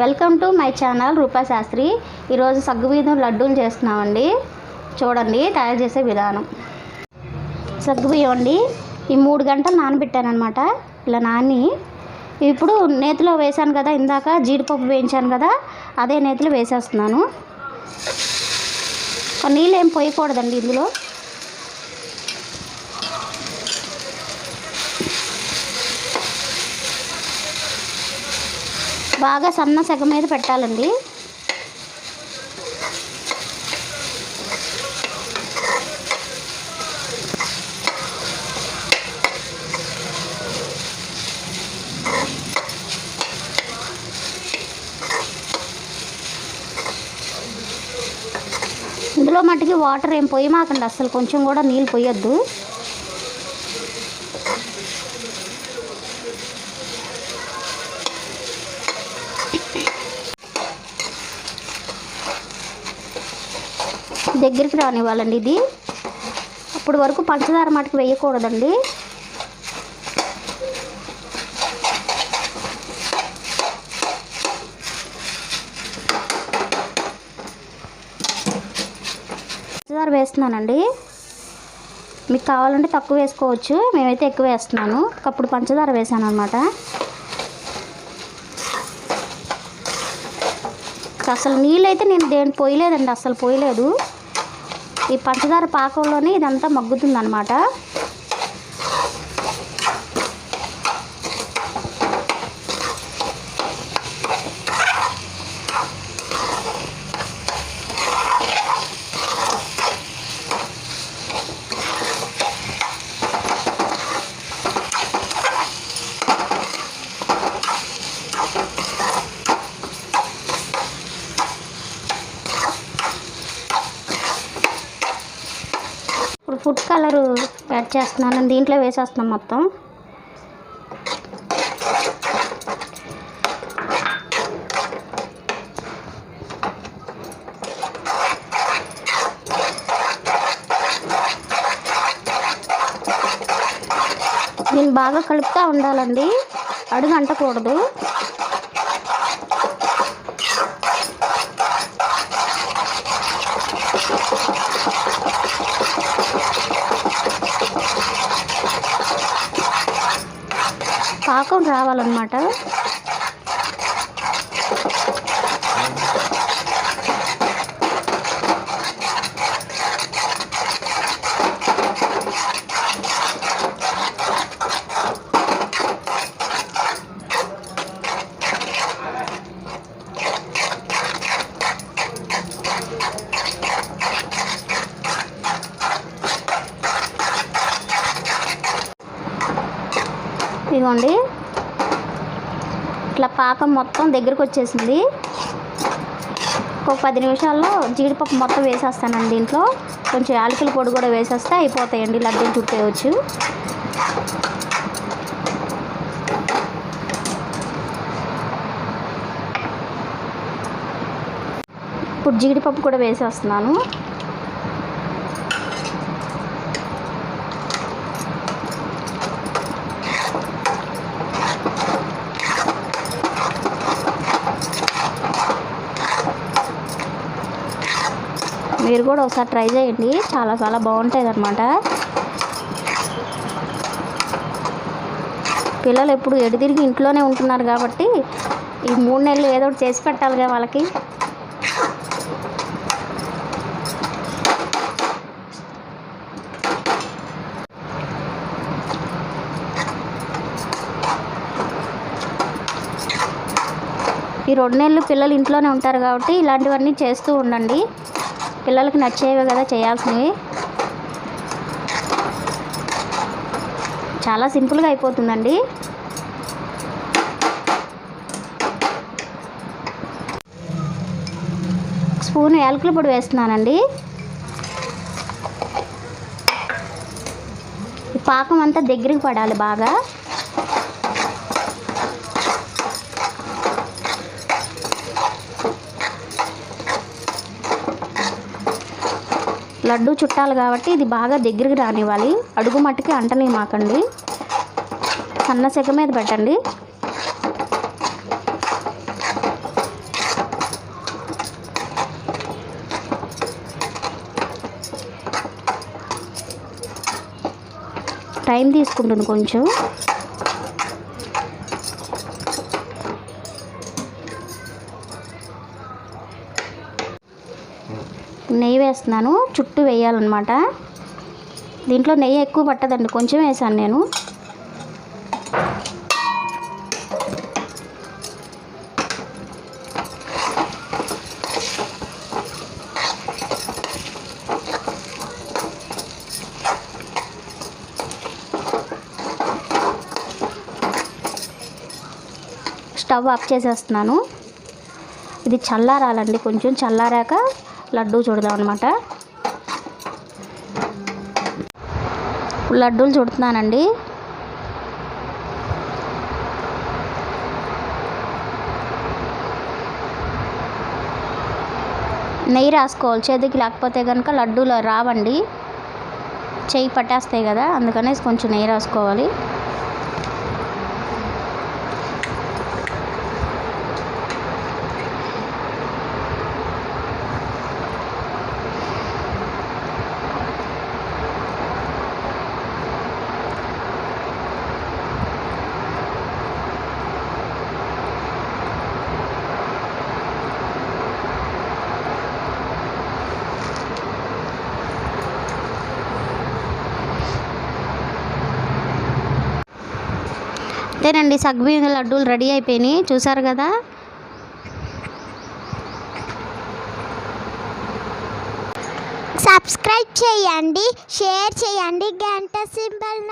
Welcome to my channel రూపా శాస్త్రి. ఈరోజు సగ్గుబియ్యం లడ్డూలు చేస్తున్నామండి. చూడండి తయారు చేసే విధానం. సగ్గుబియ్యం అండి, ఈ 3 గంటలు నానబెట్టానమాట. ఇలా నాని ఇప్పుడు నేతిలో వేసాను కదా, ఇందాక జీడిపప్పు వేయించాను కదా, అదే నేతిలో వేసేస్తున్నాను. నీళ్ళు ఏం పోయకూడదండి ఇందులో. బాగా సన్న సెగ మీద పెట్టాలండి. ఇందులో మట్టుకి వాటర్ ఏం పోయమాకండి, అసలు కొంచెం కూడా నీళ్ళు పోయొద్దు. దగ్గరికి రానివ్వాలండి ఇది. అప్పటి వరకు పంచదార మటుకు వేయకూడదండి. పంచదార వేస్తున్నానండి. మీకు కావాలంటే తక్కువ వేసుకోవచ్చు, మేమైతే ఎక్కువ వేస్తున్నాను. అప్పుడు పంచదార వేసాను అనమాట. అసలు నీళ్ళైతే నేను దేని పోయలేదండి, అసలు పోయలేదు. ఈ పంచదార పాకంలోనే ఇదంతా మగ్గుతుంది అన్నమాట. ఫుడ్ కలర్ యాడ్ చేస్తున్నాను, దీంట్లో వేసేస్తున్నాం మొత్తం. దీన్ని బాగా కలుపుతూ ఉండాలండి, అడుగు అంటకూడదు. పాకం రావాలన్నమాట. ఇదిగోండి, ఇట్లా పాకం మొత్తం దగ్గరకు వచ్చేసింది. ఒక 10 నిమిషాల్లో జీడిపప్పు మొత్తం వేసేస్తానండి. దీంట్లో కొంచెం యాలకుల పొడి కూడా వేసేస్తే అయిపోతాయండి, లడ్డూలు చుట్టేయచ్చు. ఇప్పుడు జీడిపప్పు కూడా వేసేస్తున్నాను. మీరు కూడా ఒకసారి ట్రై చేయండి, చాలా చాలా బాగుంటుంది అన్నమాట. పిల్లలు ఎప్పుడు ఎడుతిరిగి ఇంట్లోనే ఉంటున్నారు కాబట్టి ఈ 3 నెలలు ఏదో ఒకటి చేసి పెట్టాలిగా వాళ్ళకి. ఈ 2 నెలలు పిల్లలు ఇంట్లోనే ఉంటారు కాబట్టి ఇలాంటివన్నీ చేస్తూ ఉండండి. పిల్లలకి నచ్చేవే కదా చేయాల్సినవి. చాలా సింపుల్గా అయిపోతుందండి. స్పూన్ యాలకుల పొడి వేస్తున్నానండి. ఈ పాకం అంతా దగ్గరికి పడాలి బాగా. లడ్డు చుట్టాలి కాబట్టి ఇది బాగా దగ్గరికి రానివ్వాలి. అడుగు మట్టుకి అంటనే మాకండి, సన్న సెగ మీద పెట్టండి. టైం తీసుకుంటుంది కొంచెం. నెయ్యి వేస్తున్నాను, చుట్టూ వేయాలన్నమాట. దీంట్లో నెయ్యి ఎక్కువ పట్టదండి, కొంచెం వేసాను నేను. స్టవ్ ఆఫ్ చేసేస్తున్నాను. ఇది చల్లారాలండి, కొంచెం చల్లారాక లడ్డూ చూడదాం అనమాట. లడ్డూలు చుడుతున్నానండి. నెయ్యి రాసుకోవాలి చేతికి, లేకపోతే కనుక లడ్డూలు రావండి, చెయ్యి పట్టేస్తాయి కదా, అందుకనేసి కొంచెం నెయ్యి రాసుకోవాలి. అంతేనండి, సగ్గుబియ్యం లడ్డూలు రెడీ అయిపోయినాయి, చూసారు కదా. సబ్స్క్రైబ్ చేయండి, షేర్ చేయండి, గంట సింబల్